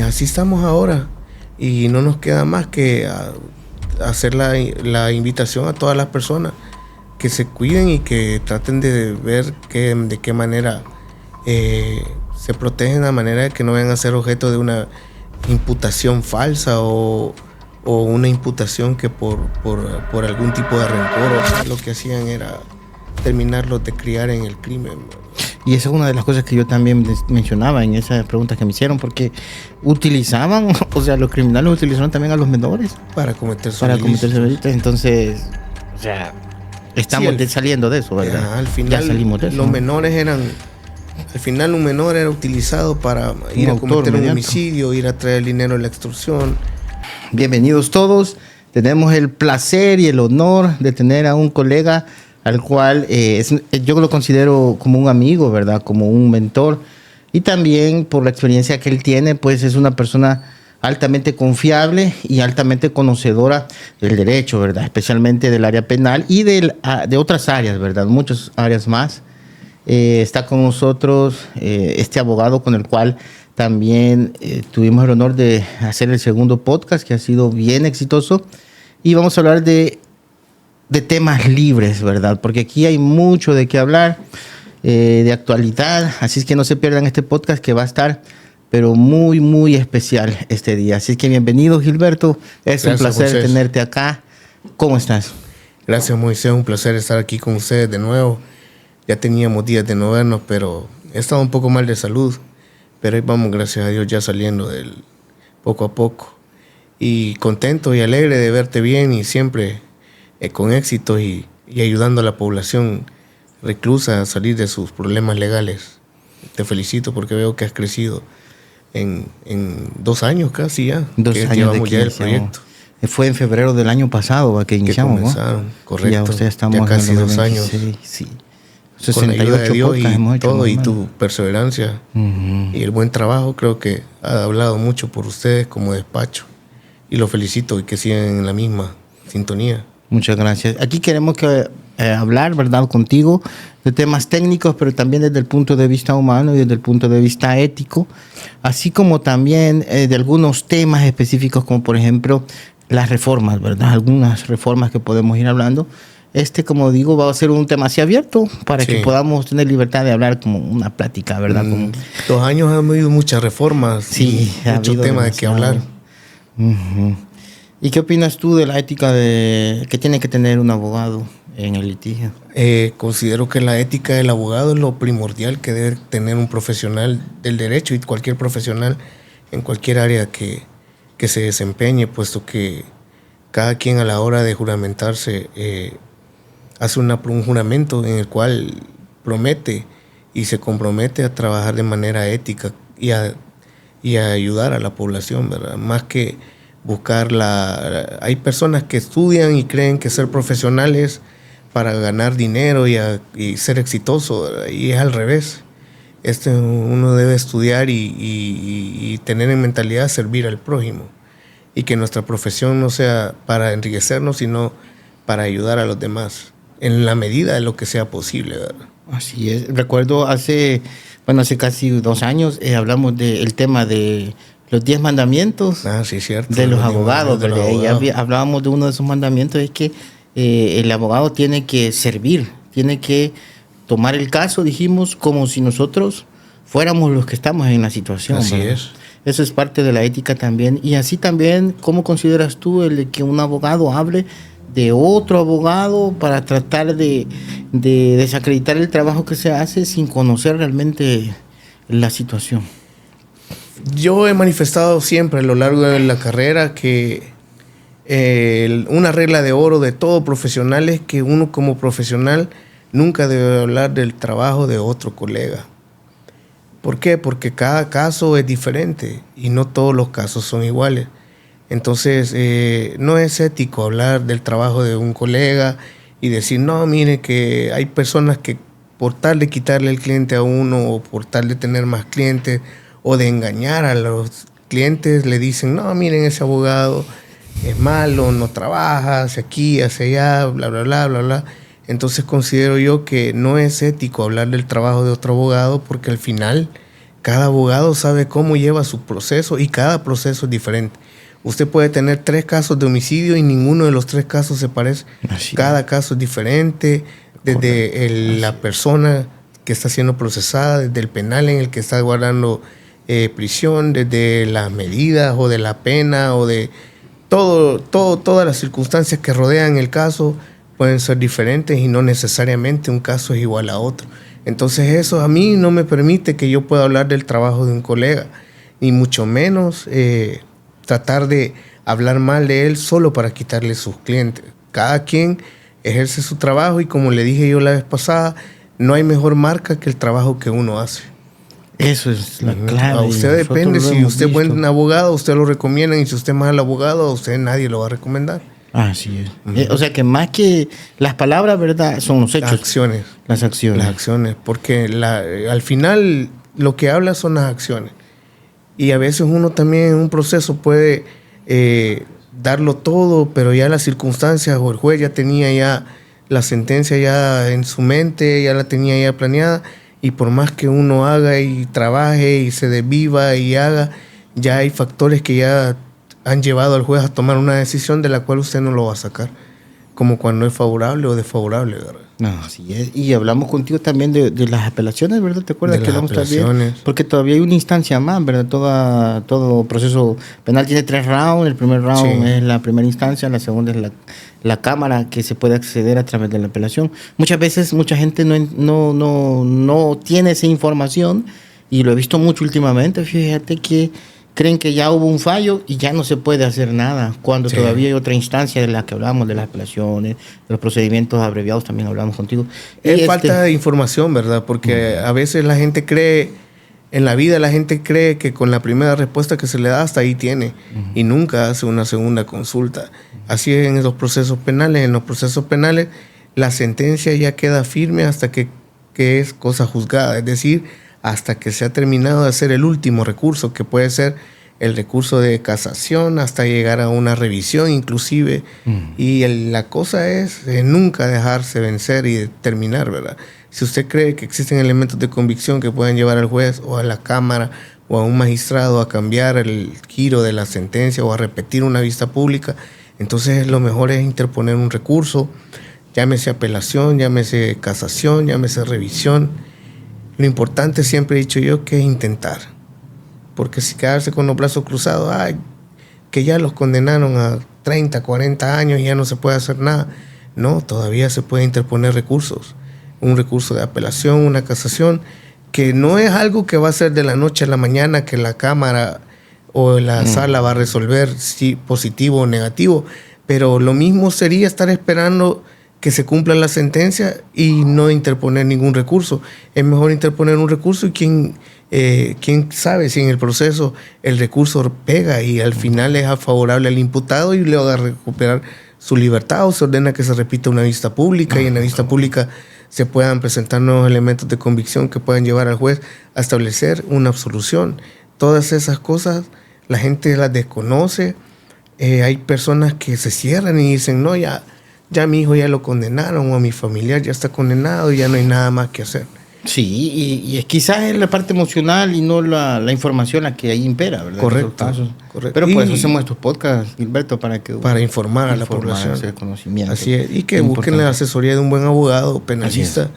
Así estamos ahora y no nos queda más que hacer la invitación a todas las personas que se cuiden y que traten de ver de qué manera se protegen, de manera de que no vayan a ser objeto de una imputación falsa o una imputación que por algún tipo de rencor lo que hacían era terminarlos de criar en el crimen. Y esa es una de las cosas que yo también mencionaba en esas preguntas que me hicieron, porque utilizaban, o sea, los criminales utilizaron también a los menores para cometer delitos. Entonces, o sea, estamos saliendo de eso, ¿verdad? Al final, ya salimos de eso. Los menores eran... Al final un menor era utilizado para ir a cometer un homicidio, ir a traer dinero de la extorsión. Bienvenidos todos. Tenemos el placer y el honor de tener a un colega al cual yo lo considero como un amigo, ¿verdad? Como un mentor. Y también por la experiencia que él tiene, pues es una persona altamente confiable y altamente conocedora del derecho, ¿verdad? Especialmente del área penal y de otras áreas, ¿verdad? Muchas áreas más. Está con nosotros este abogado con el cual también tuvimos el honor de hacer el segundo podcast, que ha sido bien exitoso. Y vamos a hablar de temas libres, ¿verdad? Porque aquí hay mucho de qué hablar, de actualidad. Así es que no se pierdan este podcast que va a estar, pero muy, muy especial este día. Así es que bienvenido, Gilberto. Un placer Moisés. Tenerte acá. ¿Cómo estás? Gracias, Moisés. Un placer estar aquí con ustedes de nuevo. Ya teníamos días de no vernos, pero he estado un poco mal de salud. Pero ahí vamos, gracias a Dios, ya saliendo poco a poco. Y contento y alegre de verte bien y siempre con éxito y ayudando a la población reclusa a salir de sus problemas legales. Te felicito porque veo que has crecido en 2 años casi ya. 2 años llevamos ya el proyecto. Fue en febrero del año pasado que iniciamos, que comenzaron, ¿no? Correcto. Ya estamos casi 2 años. Sí. 68 con la ayuda de Dios y hemos hecho todo, y tu perseverancia y el buen trabajo, creo que ha hablado mucho por ustedes como despacho. Y los felicito y que sigan en la misma sintonía. Muchas gracias. Aquí queremos hablar, ¿verdad?, contigo de temas técnicos, pero también desde el punto de vista humano y desde el punto de vista ético, así como también de algunos temas específicos, como por ejemplo las reformas, ¿verdad? Algunas reformas que podemos ir hablando. Como digo, va a ser un tema así abierto para que podamos tener libertad de hablar como una plática, ¿verdad? 2 años han habido muchas reformas. Sí, mucho tema de qué hablar. Uh-huh. ¿Y qué opinas tú de la ética que tiene que tener un abogado en el litigio? Considero que la ética del abogado es lo primordial que debe tener un profesional del derecho y cualquier profesional en cualquier área que se desempeñe, puesto que cada quien a la hora de juramentarse hace un juramento en el cual promete y se compromete a trabajar de manera ética y a ayudar a la población, ¿verdad? Más que buscar hay personas que estudian y creen que ser profesionales para ganar dinero y ser exitoso, ¿verdad? Y es al revés. Uno debe estudiar y tener en mentalidad servir al prójimo, y que nuestra profesión no sea para enriquecernos, sino para ayudar a los demás en la medida de lo que sea posible, ¿verdad? Así es. Recuerdo hace casi 2 años hablamos del tema de los 10 mandamientos sí, cierto, de los abogados. Hablábamos de uno de esos mandamientos, es que el abogado tiene que servir, tiene que tomar el caso, dijimos, como si nosotros fuéramos los que estamos en la situación. Así ¿verdad? es. Eso es parte de la ética también. Y así también, ¿cómo consideras tú el que un abogado hable de otro abogado para tratar de desacreditar el trabajo que se hace sin conocer realmente la situación? Yo he manifestado siempre a lo largo de la carrera que una regla de oro de todo profesional es que uno como profesional nunca debe hablar del trabajo de otro colega. ¿Por qué? Porque cada caso es diferente y no todos los casos son iguales. Entonces, no es ético hablar del trabajo de un colega y decir, no, mire que hay personas que por tal de quitarle el cliente a uno o por tal de tener más clientes o de engañar a los clientes, le dicen, no, miren, ese abogado es malo, no trabaja, hace aquí, hace allá, bla, bla, bla, bla, bla. Entonces considero yo que no es ético hablar del trabajo de otro abogado porque al final Cada abogado sabe cómo lleva su proceso y cada proceso es diferente. Usted puede tener 3 casos de homicidio y ninguno de los 3 casos se parece. Cada caso es diferente, desde la persona que está siendo procesada, desde el penal en el que está guardando prisión, desde las medidas o de la pena o de todas las circunstancias que rodean el caso pueden ser diferentes y no necesariamente un caso es igual a otro. Entonces eso a mí no me permite que yo pueda hablar del trabajo de un colega, ni mucho menos tratar de hablar mal de él solo para quitarle sus clientes. Cada quien ejerce su trabajo y como le dije yo la vez pasada, no hay mejor marca que el trabajo que uno hace. Eso es la clave. A usted depende, si usted es buen abogado, usted lo recomiendan, y si usted es mal abogado, a usted nadie lo va a recomendar. Así es. O sea que más que las palabras, ¿verdad? Son los hechos. Las acciones. Las acciones. Las acciones, porque al final lo que habla son las acciones. Y a veces uno también en un proceso puede darlo todo, pero ya las circunstancias o el juez ya tenía ya la sentencia ya en su mente, ya la tenía ya planeada, y por más que uno haga y trabaje y se desviva y haga, ya hay factores que ya han llevado al juez a tomar una decisión de la cual usted no lo va a sacar, como cuando es favorable o desfavorable, ¿verdad? No, así es. Y hablamos contigo también de las apelaciones, ¿verdad? ¿Te acuerdas de que las hablamos apelaciones también? Porque todavía hay una instancia más, ¿verdad? Todo proceso penal tiene 3 rounds. El primer round es la primera instancia, la segunda es la cámara que se puede acceder a través de la apelación. Muchas veces mucha gente no tiene esa información, y lo he visto mucho últimamente. Fíjate que creen que ya hubo un fallo y ya no se puede hacer nada, cuando todavía hay otra instancia de la que hablamos, de las apelaciones, de los procedimientos abreviados, también hablamos contigo. Es falta de información, ¿verdad? Porque a veces la gente cree, en la vida la gente cree que con la primera respuesta que se le da hasta ahí tiene, y nunca hace una segunda consulta. Así es en los procesos penales. En los procesos penales la sentencia ya queda firme hasta que es cosa juzgada, es decir, hasta que se ha terminado de hacer el último recurso, que puede ser el recurso de casación, hasta llegar a una revisión inclusive. Y la cosa es nunca dejarse vencer y terminar, ¿verdad? Si usted cree que existen elementos de convicción que pueden llevar al juez o a la cámara o a un magistrado a cambiar el giro de la sentencia o a repetir una vista pública, entonces lo mejor es interponer un recurso, llámese apelación, llámese casación, llámese revisión. Lo importante, siempre he dicho yo, que es intentar. Porque si quedarse con los brazos cruzados, que ya los condenaron a 30, 40 años y ya no se puede hacer nada. No, todavía se puede interponer recursos. Un recurso de apelación, una casación, que no es algo que va a ser de la noche a la mañana, que la Cámara o la sala va a resolver si positivo o negativo. Pero lo mismo sería estar esperando que se cumpla la sentencia y no interponer ningún recurso. Es mejor interponer un recurso, y quién sabe si en el proceso el recurso pega y al final es favorable al imputado y le va a recuperar su libertad, o se ordena que se repita una vista pública y en la vista pública se puedan presentar nuevos elementos de convicción que puedan llevar al juez a establecer una absolución. Todas esas cosas la gente las desconoce. Hay personas que se cierran y dicen, no, ya mi hijo ya lo condenaron, o a mi familiar ya está condenado y ya no hay nada más que hacer. Sí, y quizás es la parte emocional y no la información la que ahí impera, ¿verdad? Correcto. Pero por eso hacemos estos podcasts, Gilberto, para informar a la población. Hacer conocimiento. Así es, y que busquen la asesoría de un buen abogado penalista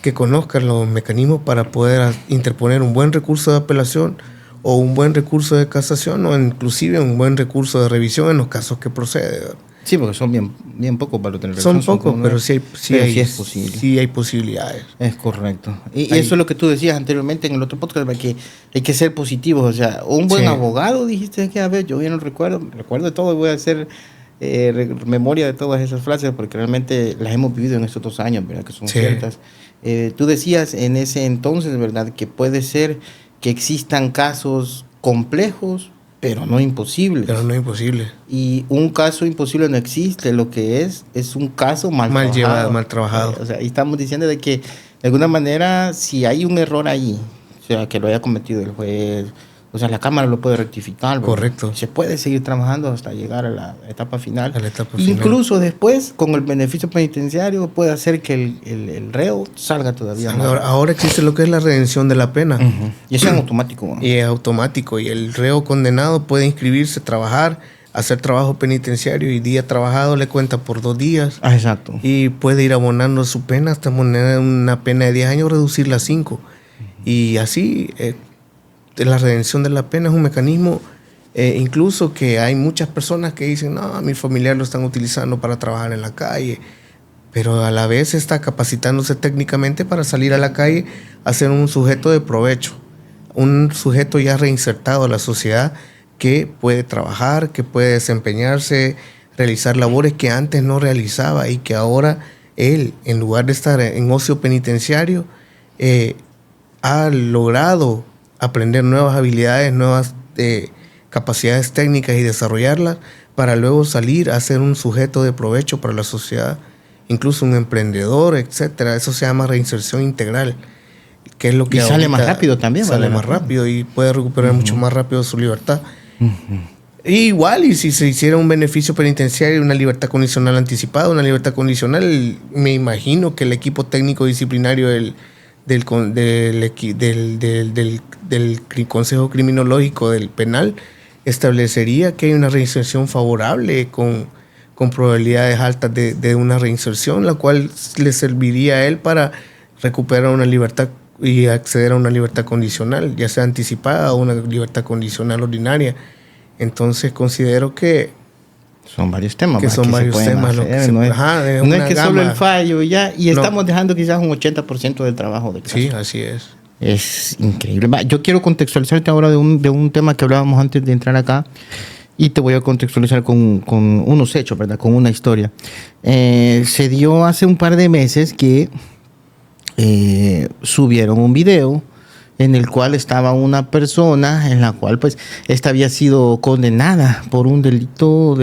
que conozca los mecanismos para poder interponer un buen recurso de apelación o un buen recurso de casación, o inclusive un buen recurso de revisión en los casos que procede, ¿verdad? Sí, porque son bien pocos para tener recursos. Son pocos, pero sí es posible. Sí hay posibilidades. Es correcto. Y eso es lo que tú decías anteriormente en el otro podcast, que hay que ser positivos. O sea, un buen abogado, dijiste que, a ver, yo ya no recuerdo de todo, voy a hacer memoria de todas esas frases, porque realmente las hemos vivido en estos 2 años, ¿verdad? Que son ciertas. Tú decías en ese entonces, ¿verdad?, que puede ser que existan casos complejos, pero no imposibles. Y un caso imposible no existe. Lo que es un caso mal llevado, mal trabajado. O sea, ahí estamos diciendo de que, de alguna manera, si hay un error ahí, o sea, que lo haya cometido el juez, O sea, la Cámara lo puede rectificar, ¿verdad? Correcto. Se puede seguir trabajando hasta llegar a la etapa final. A la etapa final. Incluso después, con el beneficio penitenciario, puede hacer que el reo salga todavía más. Ahora existe lo que es la redención de la pena. Y eso es automático, ¿no? Y es automático. Y el reo condenado puede inscribirse, trabajar, hacer trabajo penitenciario, y día trabajado le cuenta por 2 días. Ah, exacto. Y puede ir abonando su pena hasta poner una pena de 10 años, reducirla a 5. Y así, la redención de la pena es un mecanismo, incluso que hay muchas personas que dicen, no, a mi familiar lo están utilizando para trabajar en la calle, pero a la vez está capacitándose técnicamente para salir a la calle a ser un sujeto de provecho, un sujeto ya reinsertado a la sociedad, que puede trabajar, que puede desempeñarse, realizar labores que antes no realizaba, y que ahora él, en lugar de estar en ocio penitenciario, ha logrado aprender nuevas habilidades, nuevas capacidades técnicas y desarrollarlas para luego salir a ser un sujeto de provecho para la sociedad, incluso un emprendedor, etcétera. Eso se llama reinserción integral, que es lo que y sale más rápido también. Sale más rápido y puede recuperar mucho más rápido su libertad. Igual, y si se hiciera un beneficio penitenciario, una libertad condicional anticipada, una libertad condicional, me imagino que el equipo técnico disciplinario del Consejo Criminológico del Penal establecería que hay una reinserción favorable con probabilidades altas de una reinserción, la cual le serviría a él para recuperar una libertad y acceder a una libertad condicional, ya sea anticipada o una libertad condicional ordinaria. Entonces considero que son varios temas. Que son varios temas. No es que solo el fallo ya, y estamos dejando quizás un 80% del trabajo de caso. Sí, así es. Es increíble. Yo quiero contextualizarte ahora de un tema que hablábamos antes de entrar acá, y te voy a contextualizar con unos hechos, ¿verdad? Con una historia. Se dio hace un par de meses que subieron un video en el cual estaba una persona en la cual pues esta había sido condenada por un delito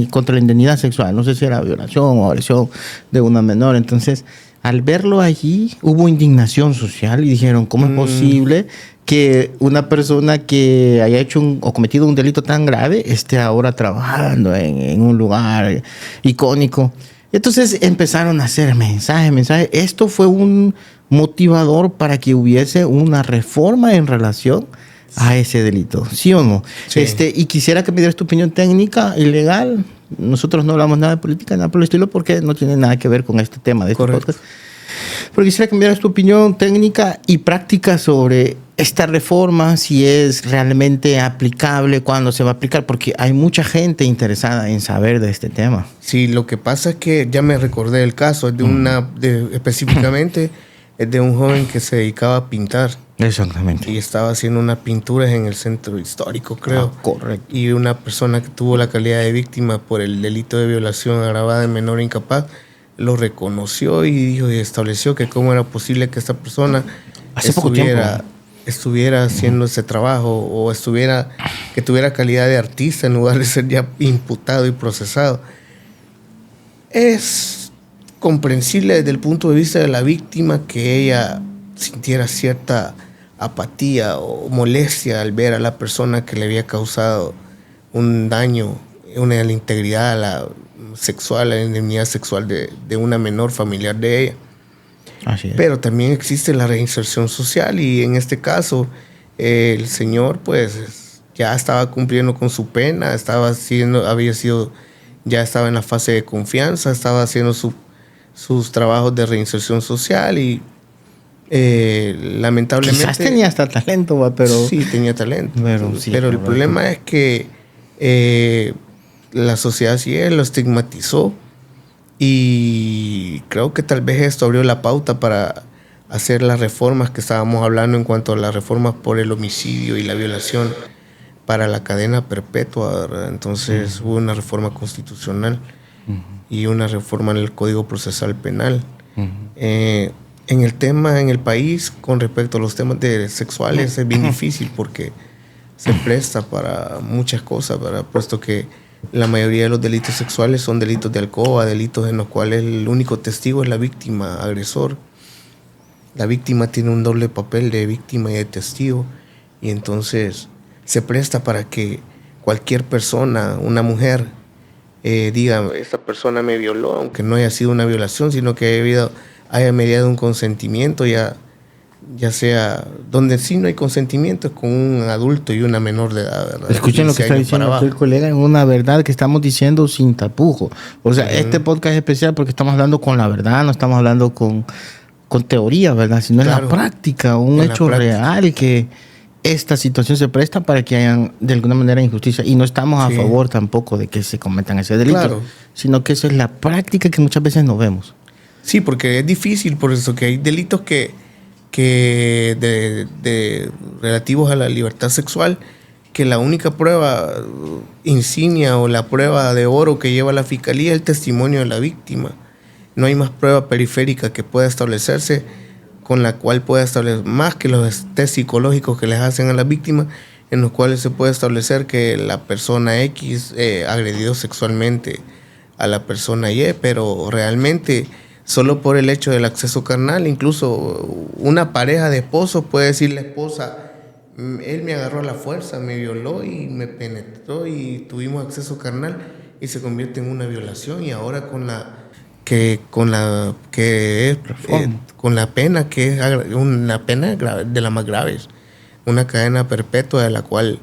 contra la indemnidad sexual. No sé si era violación o agresión de una menor. Entonces, al verlo allí, hubo indignación social y dijeron, ¿cómo es posible que una persona que haya hecho o cometido un delito tan grave esté ahora trabajando en un lugar icónico? Entonces empezaron a hacer mensajes. Esto fue un motivador para que hubiese una reforma en relación a ese delito, ¿sí o no? Sí. Y quisiera que me dieras tu opinión técnica y legal. Nosotros no hablamos nada de política, nada por el estilo, porque no tiene nada que ver con este tema de este podcast. Pero quisiera que me dieras tu opinión técnica y práctica sobre esta reforma, si es realmente aplicable, cuándo se va a aplicar, porque hay mucha gente interesada en saber de este tema. Sí, lo que pasa es que ya me recordé el caso, es específicamente es de un joven que se dedicaba a pintar. Exactamente. Y estaba haciendo unas pinturas en el centro histórico, creo. Correcto. Y una persona que tuvo la calidad de víctima por el delito de violación agravada de menor incapaz lo reconoció y dijo y estableció que cómo era posible que esta persona estuviera haciendo ese trabajo, o que tuviera calidad de artista en lugar de ser ya imputado y procesado. Es comprensible desde el punto de vista de la víctima que ella sintiera cierta apatía o molestia al ver a la persona que le había causado un daño a la integridad, a la indemnidad sexual de una menor familiar de ella. Así es. Pero también existe la reinserción social, y en este caso el señor pues ya estaba cumpliendo con su pena, ya estaba en la fase de confianza, estaba haciendo sus trabajos de reinserción social y lamentablemente... Quizás tenía hasta talento, pero... Sí, tenía talento. Pero el problema es que la sociedad sí lo estigmatizó, y creo que tal vez esto abrió la pauta para hacer las reformas que estábamos hablando en cuanto a las reformas por el homicidio y la violación para la cadena perpetua, ¿verdad? Entonces hubo una reforma constitucional y una reforma en el Código Procesal Penal. En el país, con respecto a los temas sexuales, es bien difícil porque se presta para muchas cosas, ¿verdad? Puesto que la mayoría de los delitos sexuales son delitos de alcoba, delitos en los cuales el único testigo es la víctima agresor. La víctima tiene un doble papel de víctima y de testigo, y entonces se presta para que cualquier persona, una mujer, diga, esta persona me violó, aunque no haya sido una violación, sino que haya mediado un consentimiento, ya sea donde sí no hay consentimiento, es con un adulto y una menor de edad, ¿verdad? Escuchen lo que está diciendo el colega, es una verdad que estamos diciendo sin tapujo. O sea, este podcast es especial porque estamos hablando con la verdad, no estamos hablando con teoría, ¿verdad? Sino claro, en la práctica, un hecho real que esta situación se presta para que hayan de alguna manera injusticia. Y no estamos a favor tampoco de que se cometan ese delito, sino que eso es la práctica que muchas veces no vemos. Sí, porque es difícil, por eso que hay delitos que relativos a la libertad sexual, que la única prueba insignia o la prueba de oro que lleva la fiscalía es el testimonio de la víctima. No hay más prueba periférica que pueda establecerse, con la cual pueda establecer, más que los test psicológicos que les hacen a las víctimas, en los cuales se puede establecer que la persona X agredió sexualmente a la persona Y, pero realmente solo por el hecho del acceso carnal, incluso una pareja de esposos puede decir la esposa, él me agarró a la fuerza, me violó y me penetró y tuvimos acceso carnal, y se convierte en una violación. Y ahora con la pena que es una pena grave, de las más graves, una cadena perpetua, de la cual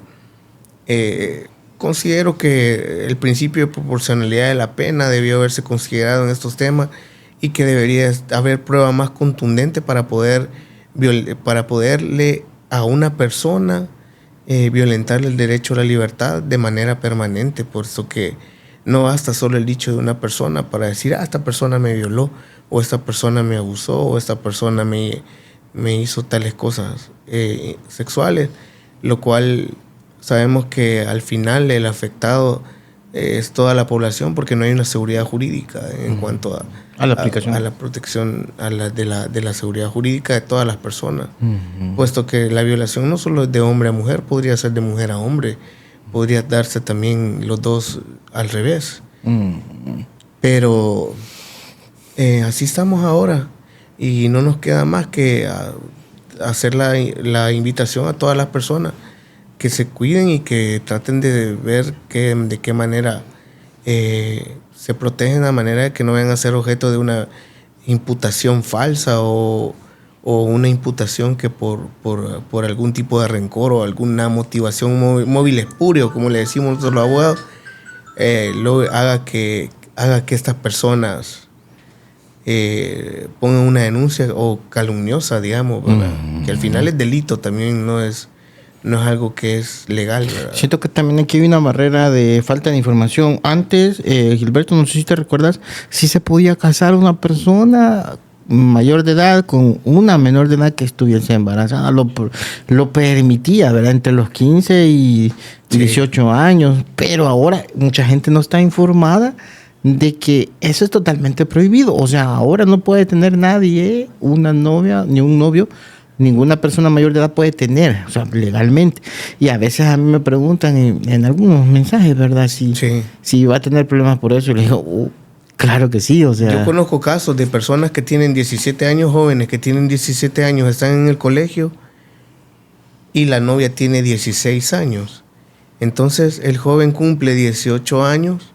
considero que el principio de proporcionalidad de la pena debió haberse considerado en estos temas, y que debería haber prueba más contundente para poderle a una persona violentarle el derecho a la libertad de manera permanente, puesto que no basta solo el dicho de una persona para decir, esta persona me violó, o esta persona me abusó, o esta persona me hizo tales cosas sexuales, lo cual sabemos que al final el afectado es toda la población, porque no hay una seguridad jurídica en cuanto a la aplicación, a la protección de la seguridad jurídica de todas las personas, puesto que la violación no solo es de hombre a mujer, podría ser de mujer a hombre, podría darse también los dos al revés. Pero así estamos ahora, y no nos queda más que hacer la invitación a todas las personas que se cuiden y que traten de ver de qué manera se protegen, de manera de que no vayan a ser objeto de una imputación falsa o una imputación que por algún tipo de rencor o alguna motivación móvil espurio, como le decimos nosotros los abogados, haga que estas personas pongan una denuncia o calumniosa, digamos, ¿verdad? Que al final es delito también, no es algo que es legal, ¿verdad? Siento que también aquí hay una barrera de falta de información. Antes, Gilberto, no sé si te recuerdas, si se podía casar una persona mayor de edad con una menor de edad que estuviese embarazada. Lo permitía, ¿verdad? Entre los 15 y 18 años. Pero ahora mucha gente no está informada de que eso es totalmente prohibido. O sea, ahora no puede tener nadie una novia ni un novio. Ninguna persona mayor de edad puede tener, o sea, legalmente. Y a veces a mí me preguntan en algunos mensajes, ¿verdad? Si va a tener problemas por eso. Y le digo, claro que sí, o sea. Yo conozco casos de personas que tienen 17 años, jóvenes que tienen 17 años, están en el colegio, y la novia tiene 16 años. Entonces, el joven cumple 18 años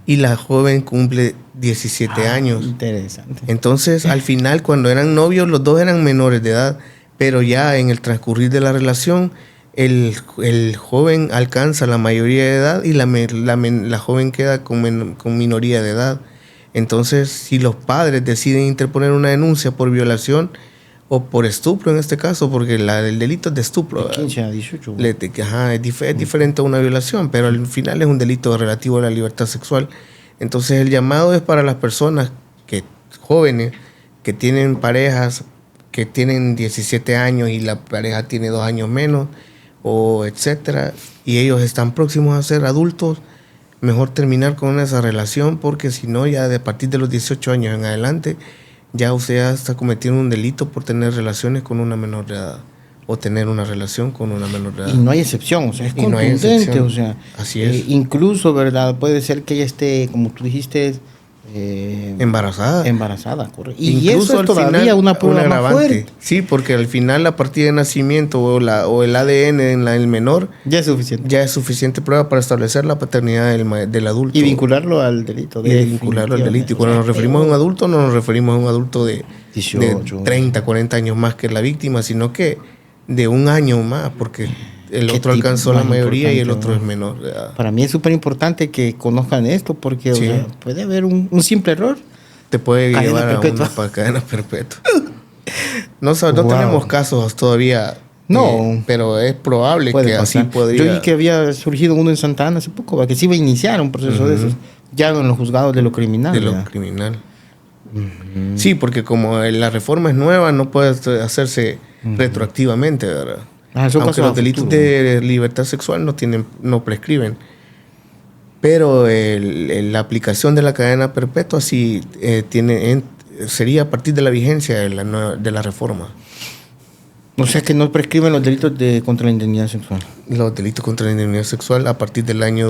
y la joven cumple 17 años. Interesante. Entonces, al final, cuando eran novios, los dos eran menores de edad, pero ya en el transcurrir de la relación, el joven alcanza la mayoría de edad y la joven queda con minoría de edad. Entonces, si los padres deciden interponer una denuncia por violación o por estupro en este caso, porque el delito es de estupro. De 15 a 18. Es diferente a una violación, pero al final es un delito relativo a la libertad sexual. Entonces el llamado es para las personas jóvenes que tienen parejas que tienen 17 años y la pareja tiene 2 años menos, o etcétera, y ellos están próximos a ser adultos, mejor terminar con esa relación, porque si no, ya a partir de los 18 años en adelante, ya usted ya está cometiendo un delito por tener relaciones con una menor de edad, o tener una relación con una menor de edad. Y no hay excepción, o sea, es contundente, o sea, así es. Incluso, ¿verdad? Puede ser que ella esté, como tú dijiste, embarazada. Embarazada, correcto. Y Incluso eso es todavía una prueba más fuerte. Sí, porque al final la partida de nacimiento o el ADN en el menor Ya es suficiente. ya es suficiente prueba para establecer la paternidad del adulto. Y vincularlo al delito. Y vincularlo al delito. Y cuando nos referimos a un adulto, no nos referimos a un adulto de 18, 30, 40 años más que la víctima, sino que de un año más, porque el otro alcanzó la mayoría y el otro es menor. Para mí es súper importante que conozcan esto, porque Sí. o sea, puede haber un simple error. Te puede Cadena llevar perpetua. a una cadena perpetua. No Wow. tenemos casos todavía. No. Pero es probable Puede que pasar. así podría. Yo vi que había surgido uno en Santa Ana hace poco, ¿va? Que se iba a iniciar un proceso de esos, ya en los juzgados de lo criminal. De lo ¿verdad? criminal. Sí, porque como la reforma es nueva, no puede hacerse retroactivamente, ¿verdad? Son Aunque casos los a delitos futuro. de libertad sexual no prescriben. Pero la aplicación de la cadena perpetua sí sería a partir de la vigencia de la reforma. O sea que no prescriben los delitos contra la indemnidad sexual. Los delitos contra la indemnidad sexual a partir del año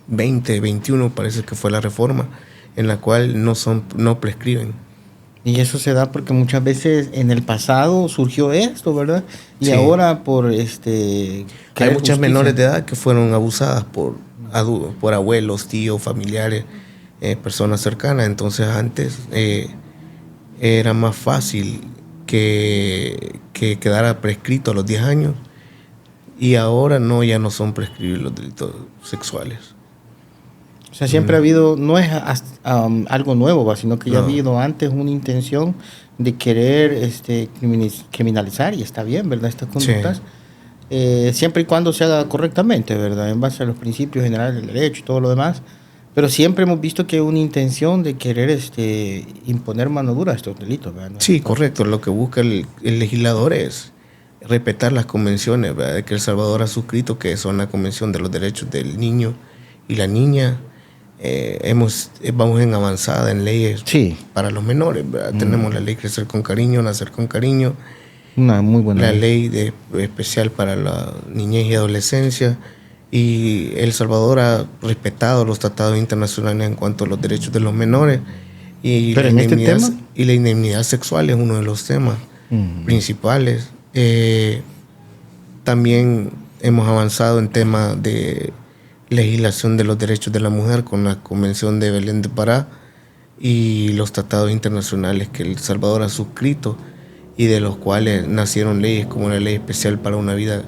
2020-21 parece que fue la reforma en la cual no prescriben. Y eso se da porque muchas veces en el pasado surgió esto, ¿verdad? Y Sí. ahora por Hay muchas menores de edad que fueron abusadas por abuelos, tíos, familiares, personas cercanas. Entonces antes era más fácil que quedara prescrito a los 10 años y ahora ya no son prescribibles los delitos sexuales. O sea, siempre ha habido, no es algo nuevo, ¿va? Sino que ya ha No. habido antes una intención de querer criminalizar, y está bien, ¿verdad? Estas conductas, siempre y cuando se haga correctamente, ¿verdad? En base a los principios generales del derecho y todo lo demás. Pero siempre hemos visto que hay una intención de querer imponer mano dura a estos delitos, ¿verdad? ¿No? Sí, correcto. Lo que busca el legislador es respetar las convenciones, ¿verdad? Que El Salvador ha suscrito, que son la Convención de los Derechos del Niño y la Niña. Vamos en avanzada en leyes Sí. para los menores, ¿verdad? Tenemos la ley Crecer con Cariño, Nacer con Cariño, Una muy buena la ley. ley especial para la niñez y adolescencia, y El Salvador ha respetado los tratados internacionales en cuanto a los derechos de los menores, y Pero en este tema, y la indemnidad sexual es uno de los temas principales. También hemos avanzado en temas de legislación de los derechos de la mujer con la Convención de Belén de Pará y los tratados internacionales que El Salvador ha suscrito y de los cuales nacieron leyes como la Ley Especial para una Vida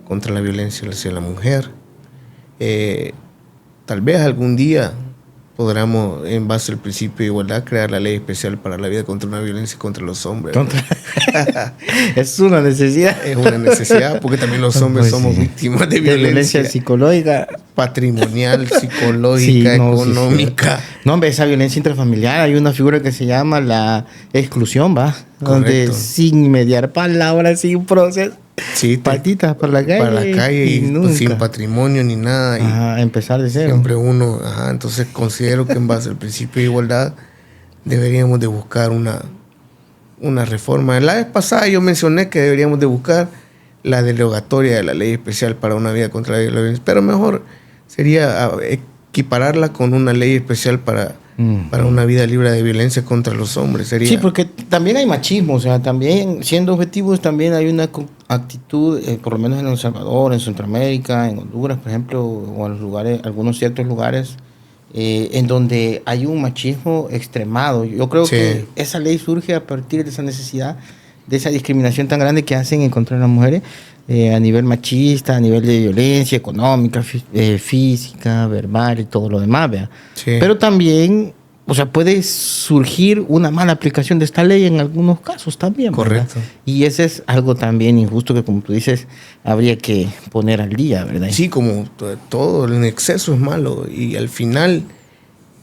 contra la Violencia hacia la Mujer. Tal vez algún día podamos, en base al principio de igualdad, crear la Ley Especial para la Vida contra una Violencia contra los hombres. es una necesidad. Es una necesidad porque también los hombres Pues somos sí. víctimas de De violencia psicológica. patrimonial, psicológica, Sí, no, económica. sí, sí. No, hombre, esa violencia intrafamiliar, hay una figura que se llama la exclusión, ¿va? Donde Correcto. sin mediar palabras, sin proceso, Sí, patitas para la calle. para la calle y pues, nunca. sin patrimonio ni nada. Y Ajá, empezar de cero. siempre uno, entonces considero que en base al principio de igualdad deberíamos de buscar una reforma. La vez pasada yo mencioné que deberíamos de buscar la derogatoria de la Ley Especial para una Vida contra la Violencia, pero mejor sería equipararla con una ley especial para una vida libre de violencia contra los hombres. Sí, porque también hay machismo, o sea, también siendo objetivos, también hay una actitud, por lo menos en El Salvador, en Centroamérica, en Honduras, por ejemplo, o en los lugares, algunos ciertos lugares, en donde hay un machismo extremado. Yo creo que esa ley surge a partir de esa necesidad, de esa discriminación tan grande que hacen en contra de las mujeres, a nivel machista, a nivel de violencia económica, física, verbal y todo lo demás, ¿vea? Sí. Pero también, o sea, puede surgir una mala aplicación de esta ley en algunos casos también, ¿verdad? Correcto. Y ese es algo también injusto que, como tú dices, habría que poner al día, ¿verdad? Sí, como todo, el exceso es malo y al final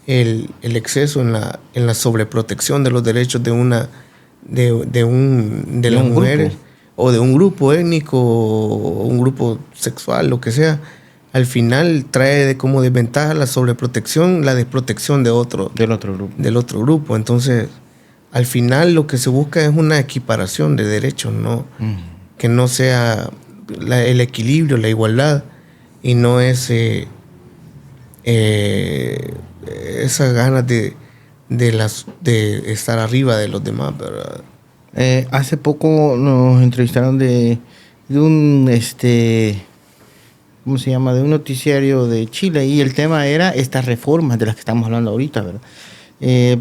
el exceso en la sobreprotección de los derechos de las mujeres grupo. o de un grupo étnico o un grupo sexual, lo que sea, al final trae como desventaja la sobreprotección, la desprotección del otro grupo. Entonces, al final lo que se busca es una equiparación de derechos, ¿no? Que no sea el equilibrio, la igualdad, y no es esas ganas de estar arriba de los demás, ¿verdad? Hace poco nos entrevistaron de un ¿cómo se llama? De un noticiario de Chile, y el tema era estas reformas de las que estamos hablando ahorita, ¿verdad?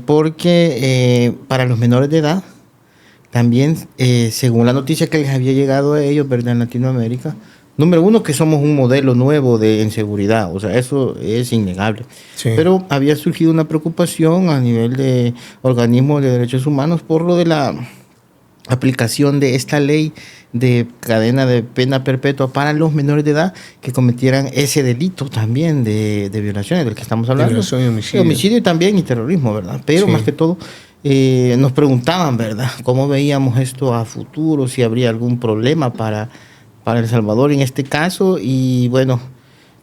Porque para los menores de edad, también, según la noticia que les había llegado a ellos, ¿verdad? En Latinoamérica, número uno, que somos un modelo nuevo en seguridad, o sea, eso es innegable. Sí. Pero había surgido una preocupación a nivel de organismos de derechos humanos por lo de la aplicación de esta ley de cadena de pena perpetua para los menores de edad que cometieran ese delito también de violaciones del que estamos hablando. De violación y homicidio. Homicidio también y terrorismo, ¿verdad? Pero Sí. más que todo, nos preguntaban, ¿verdad? ¿Cómo veíamos esto a futuro? Si habría algún problema para El Salvador en este caso. Y bueno,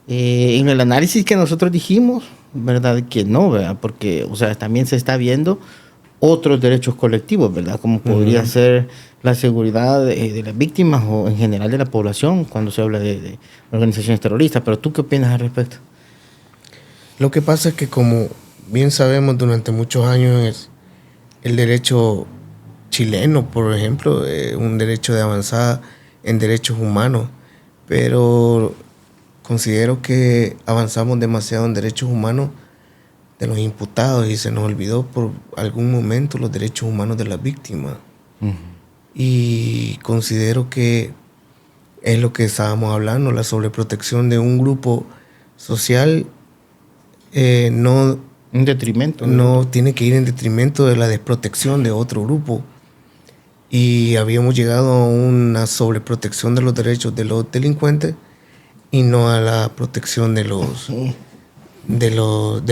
en el análisis que nosotros dijimos, ¿verdad? Que no, ¿verdad? Porque, o sea, también se está viendo otros derechos colectivos, ¿verdad? Como podría ser la seguridad de las víctimas o en general de la población cuando se habla de organizaciones terroristas. Pero ¿tú qué opinas al respecto? Lo que pasa es que, como bien sabemos, durante muchos años el derecho chileno, por ejemplo, un derecho de avanzada en derechos humanos, pero considero que avanzamos demasiado en derechos humanos de los imputados y se nos olvidó por algún momento los derechos humanos de las víctimas. Y considero que es lo que estábamos hablando, la sobreprotección de un grupo social no Un detrimento. no tiene que ir en detrimento de la desprotección de otro grupo. Y habíamos llegado a una sobreprotección de los derechos de los delincuentes y no a la protección de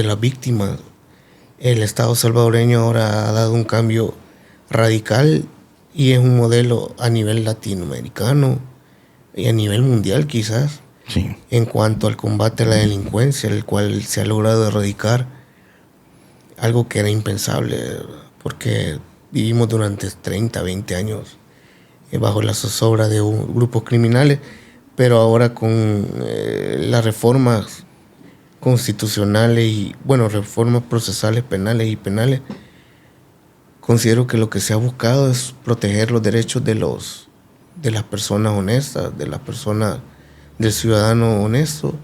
las víctimas. El Estado salvadoreño ahora ha dado un cambio radical y es un modelo a nivel latinoamericano y a nivel mundial quizás, Sí. en cuanto al combate a la delincuencia, el cual se ha logrado erradicar algo que era impensable, porque vivimos durante 30, 20 años bajo la zozobra de grupos criminales, pero ahora con las reformas constitucionales y, bueno, reformas procesales penales y penales, considero que lo que se ha buscado es proteger los derechos de las personas honestas, de las personas, del ciudadano honesto,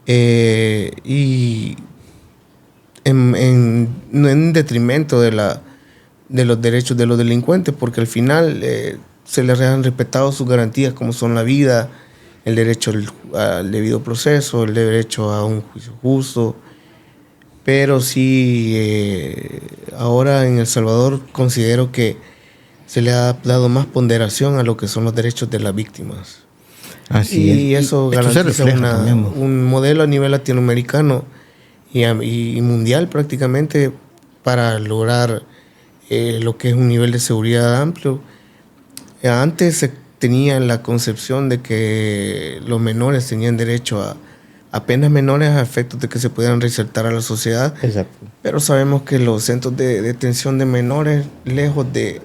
y no en detrimento de los derechos de los delincuentes, porque al final se les han respetado sus garantías, como son la vida, el derecho al debido proceso, el derecho a un juicio justo. Pero sí, ahora en El Salvador considero que se le ha dado más ponderación a lo que son los derechos de las víctimas. Así Y es. eso Esto se garantiza refleja también. un modelo a nivel latinoamericano y mundial prácticamente para lograr lo que es un nivel de seguridad amplio. Antes se tenía la concepción de que los menores tenían derecho a penas menores a efectos de que se pudieran reinsertar a la sociedad. Exacto. Pero sabemos que los centros de detención de menores, lejos de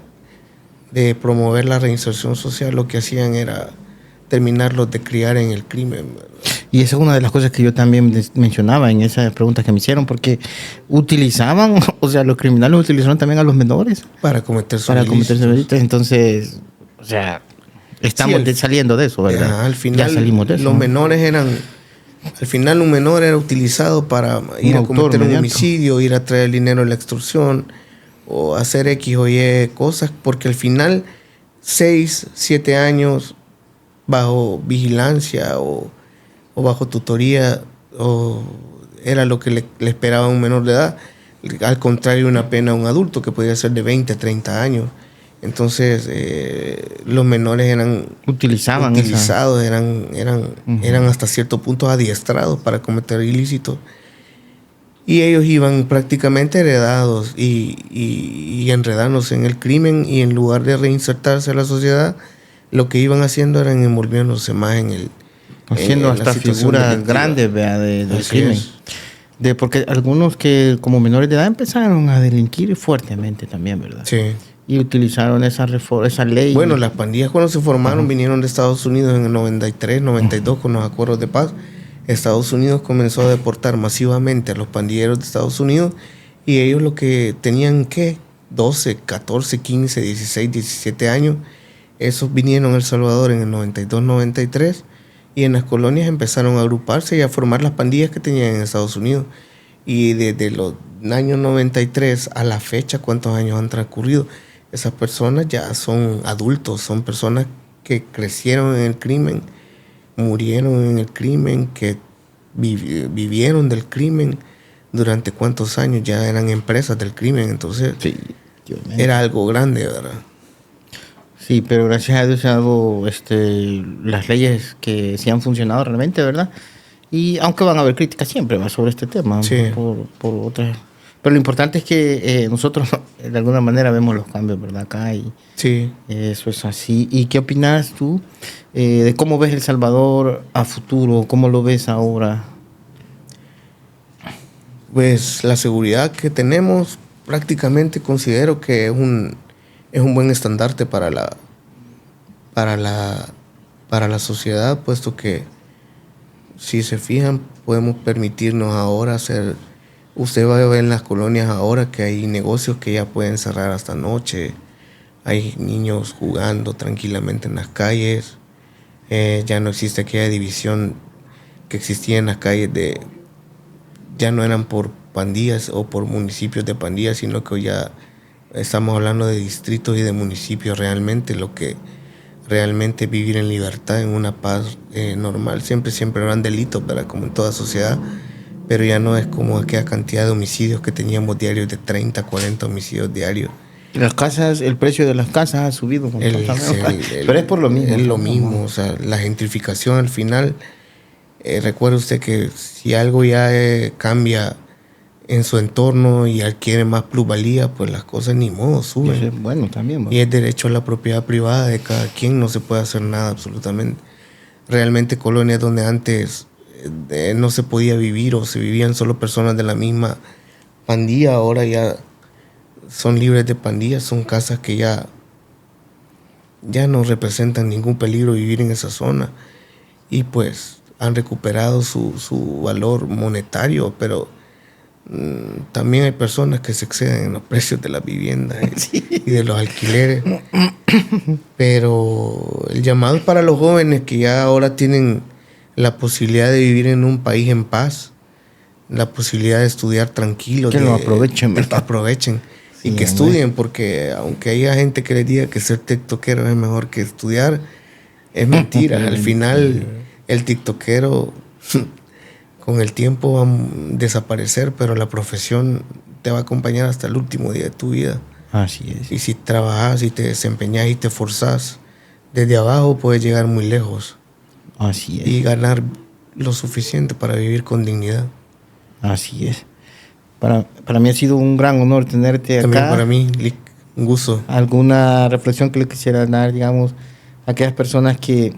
promover la reinserción social, lo que hacían era terminarlos de criar en el crimen. Y esa es una de las cosas que yo también mencionaba en esas preguntas que me hicieron, porque utilizaban, o sea, los criminales utilizaron también a los menores Para cometer sus para cometer ilícitos. delitos. Entonces, o sea, estamos Sí, saliendo de eso, ¿verdad? Al final, ya salimos de eso. los menores eran... Al final, un menor era utilizado para ir a cometer un homicidio, ir a traer dinero de la extorsión o hacer X o Y cosas, porque al final, 6, 7 años bajo vigilancia o bajo tutoría era lo que le esperaba a un menor de edad, al contrario una pena a un adulto que podía ser de 20 a 30 años. Entonces los menores eran utilizados, eran hasta cierto punto adiestrados para cometer ilícitos, y ellos iban prácticamente heredados y enredándose en el crimen, y en lugar de reinsertarse a la sociedad, lo que iban haciendo era envolviéndose más en el haciendo hasta figuras grandes, ¿verdad? Del crimen. Porque algunos que como menores de edad empezaron a delinquir fuertemente también, ¿verdad? Sí. Y utilizaron esa ley. Bueno, las pandillas cuando se formaron vinieron de Estados Unidos en el 93, 92 con los acuerdos de paz, Estados Unidos comenzó a deportar masivamente a los pandilleros de Estados Unidos y ellos lo que tenían, ¿qué? 12, 14, 15, 16, 17 años. Esos vinieron a El Salvador en el 92, 93 y en las colonias empezaron a agruparse y a formar las pandillas que tenían en Estados Unidos. Y desde los años 93 a la fecha, ¿cuántos años han transcurrido? Esas personas ya son adultos, son personas que crecieron en el crimen, murieron en el crimen, que vivieron del crimen durante cuántos años, ya eran empresas del crimen, entonces Sí, era algo grande, ¿verdad? Sí, pero gracias a Dios ha dado las leyes que sí han funcionado realmente, ¿verdad? Y aunque van a haber críticas siempre ¿va? Sobre este tema, Sí. por otras. Pero lo importante es que nosotros de alguna manera vemos los cambios, ¿verdad? Acá y Sí. eso es así. ¿Y qué opinas tú de cómo ves El Salvador a futuro? ¿Cómo lo ves ahora? Pues la seguridad que tenemos prácticamente considero que es un buen estandarte para la sociedad, puesto que si se fijan podemos permitirnos ahora hacer. Usted va a ver en las colonias ahora que hay negocios que ya pueden cerrar hasta noche, hay niños jugando tranquilamente en las calles, ya no existe aquella división que existía en las calles ya no eran por pandillas o por municipios de pandillas, sino que hoy ya estamos hablando de distritos y de municipios realmente, lo que realmente vivir en libertad, en una paz normal. Siempre habrán delitos, ¿verdad? Como en toda sociedad, pero ya no es como aquella cantidad de homicidios que teníamos diarios, de 30, 40 homicidios diarios. Las casas, el precio de las casas ha subido. Pero es por lo mismo. Es lo mismo, o sea, la gentrificación al final. Recuerde usted que si algo ya cambia en su entorno y adquiere más plusvalía, pues las cosas ni modo suben. Bueno, también. Y es derecho a la propiedad privada de cada quien, no se puede hacer nada absolutamente. Realmente colonias donde antes no se podía vivir o se vivían solo personas de la misma pandilla, ahora ya son libres de pandillas, son casas que ya no representan ningún peligro vivir en esa zona y pues han recuperado su valor monetario, pero también hay personas que se exceden en los precios de las viviendas y de los alquileres. Pero el llamado es para los jóvenes que ya ahora tienen la posibilidad de vivir en un país en paz, la posibilidad de estudiar tranquilos. Que lo aprovechen, ¿verdad? Aprovechen y Sí, que estudien, porque aunque haya gente que les diga que ser tiktokero es mejor que estudiar, es mentira. Al final el tiktokero con el tiempo va a desaparecer, pero la profesión te va a acompañar hasta el último día de tu vida. Así es. Y si trabajas y te desempeñas y te forzas, desde abajo puedes llegar muy lejos. Así es. Y ganar lo suficiente para vivir con dignidad. Así es. Para mí ha sido un gran honor tenerte También acá. para mí, Lick, un gusto. ¿Alguna reflexión que le quisiera dar, digamos, a aquellas personas que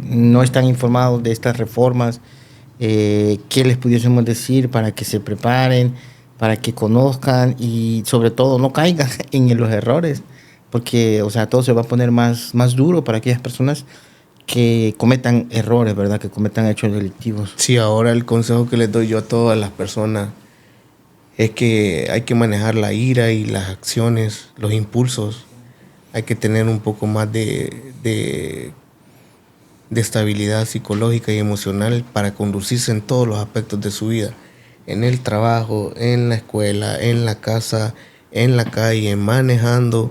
no están informados de estas reformas? ¿Qué les pudiésemos decir para que se preparen, para que conozcan y sobre todo no caigan en los errores? Porque, o sea, todo se va a poner más duro para aquellas personas que cometan errores, ¿verdad? Que cometan hechos delictivos. Sí, ahora el consejo que les doy yo a todas las personas es que hay que manejar la ira y las acciones, los impulsos. Hay que tener un poco más de estabilidad psicológica y emocional para conducirse en todos los aspectos de su vida. En el trabajo, en la escuela, en la casa, en la calle, manejando.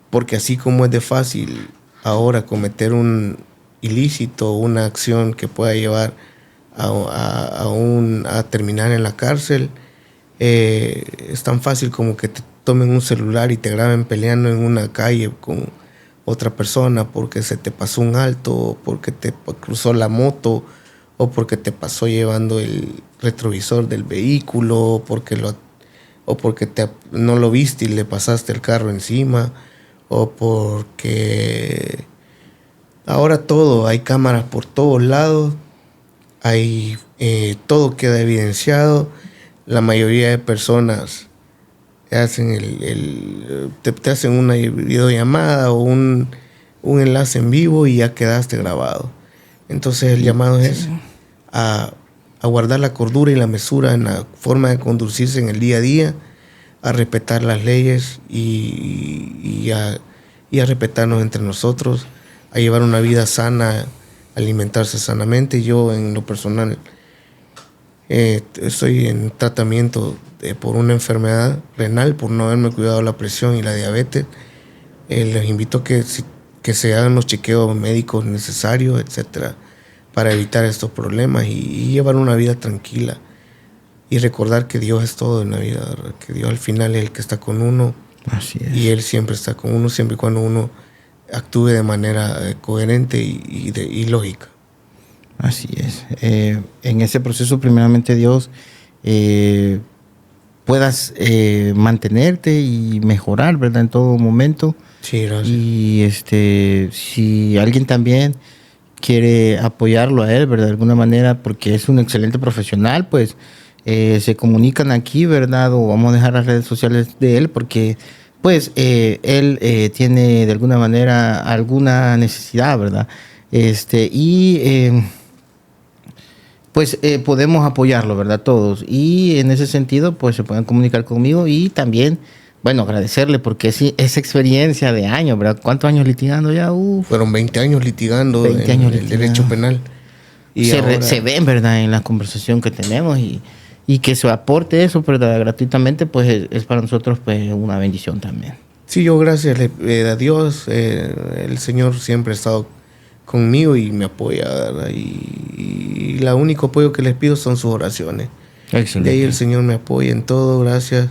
Porque así como es de fácil ahora cometer un ilícito, una acción que pueda llevar a terminar en la cárcel, es tan fácil como que te tomen un celular y te graben peleando en una calle con otra persona porque se te pasó un alto, o porque te cruzó la moto, o porque te pasó llevando el retrovisor del vehículo, o porque no lo viste y le pasaste el carro encima, o porque ahora todo, hay cámaras por todos lados, todo queda evidenciado. La mayoría de personas hacen te hacen una videollamada o un enlace en vivo y ya quedaste grabado. Entonces el llamado es a guardar la cordura y la mesura en la forma de conducirse en el día a día, a respetar las leyes y a respetarnos entre nosotros, a llevar una vida sana, alimentarse sanamente. Yo en lo personal estoy en tratamiento por una enfermedad renal, por no haberme cuidado la presión y la diabetes. Les invito a que se hagan los chequeos médicos necesarios, etcétera, para evitar estos problemas y llevar una vida tranquila y recordar que Dios es todo en la vida, ¿verdad? Que Dios al final es el que está con uno. Así es. Y Él siempre está con uno, siempre y cuando uno actúe de manera coherente y lógica. Así es. En ese proceso, primeramente, Dios, puedas mantenerte y mejorar, ¿verdad? En todo momento. Sí, gracias. Y si alguien también quiere apoyarlo a él, ¿verdad? De alguna manera, porque es un excelente profesional, pues se comunican aquí, ¿verdad? O vamos a dejar las redes sociales de él, porque pues él tiene de alguna manera alguna necesidad, ¿verdad? Pues podemos apoyarlo, ¿verdad? Todos. Y en ese sentido, pues se pueden comunicar conmigo y también, bueno, agradecerle porque esa experiencia de años, ¿verdad? ¿Cuántos años litigando ya? Fueron 20 años litigando 20 años el derecho penal. Y se ven, ¿verdad? En la conversación que tenemos y que se aporte eso, ¿verdad? Gratuitamente, pues es para nosotros pues una bendición también. Sí, yo gracias a Dios, el Señor siempre ha estado conmigo y me apoya, ¿verdad? Y el único apoyo que les pido son sus oraciones. Excelente. De ahí el Señor me apoya en todo, gracias.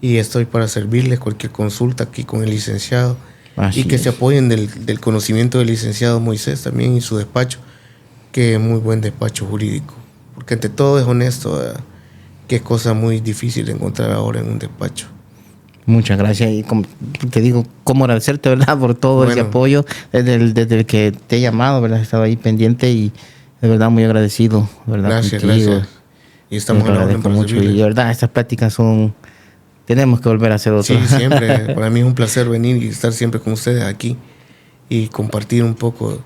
Y estoy para servirles cualquier consulta aquí con el licenciado. Así y que es. se apoyen del conocimiento del licenciado Moisés también y su despacho, que es muy buen despacho jurídico. Porque ante todo es honesto, ¿verdad? Que es cosa muy difícil de encontrar ahora en un despacho. Muchas gracias y como te digo, cómo agradecerte, ¿verdad? Por todo ese apoyo desde el que te he llamado, ¿verdad? Estaba ahí pendiente y de verdad muy agradecido, ¿verdad? Gracias, contigo. gracias. Y estamos a la orden para mucho servirle. Y de verdad, estas pláticas tenemos que volver a hacer otras. Sí, siempre. Para mí es un placer venir y estar siempre con ustedes aquí y compartir un poco,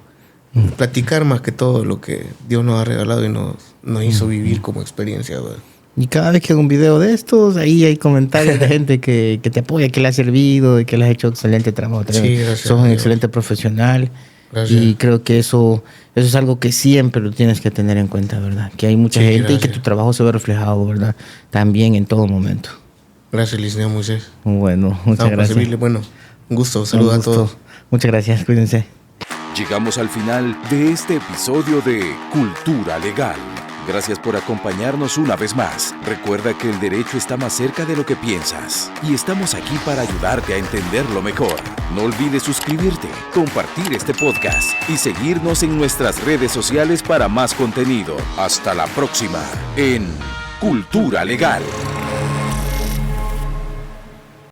platicar más que todo lo que Dios nos ha regalado y nos hizo vivir como experiencia, ¿verdad? Y cada vez que hago un video de estos, ahí hay comentarios de gente que te apoya, que le ha servido y que le has hecho excelente trabajo. Sí, gracias. Sos un excelente profesional. Gracias. Y creo que eso es algo que siempre lo tienes que tener en cuenta, ¿verdad? Que hay mucha gente gracias. Y que tu trabajo se ve reflejado, ¿verdad? También en todo momento. Gracias, licenciado Moisés. Bueno, muchas gracias. Bueno, un gusto. Saludos a todos. Muchas gracias. Cuídense. Llegamos al final de este episodio de Cultura Legal. Gracias por acompañarnos una vez más. Recuerda que el derecho está más cerca de lo que piensas y estamos aquí para ayudarte a entenderlo mejor. No olvides suscribirte, compartir este podcast y seguirnos en nuestras redes sociales para más contenido. Hasta la próxima en Cultura Legal.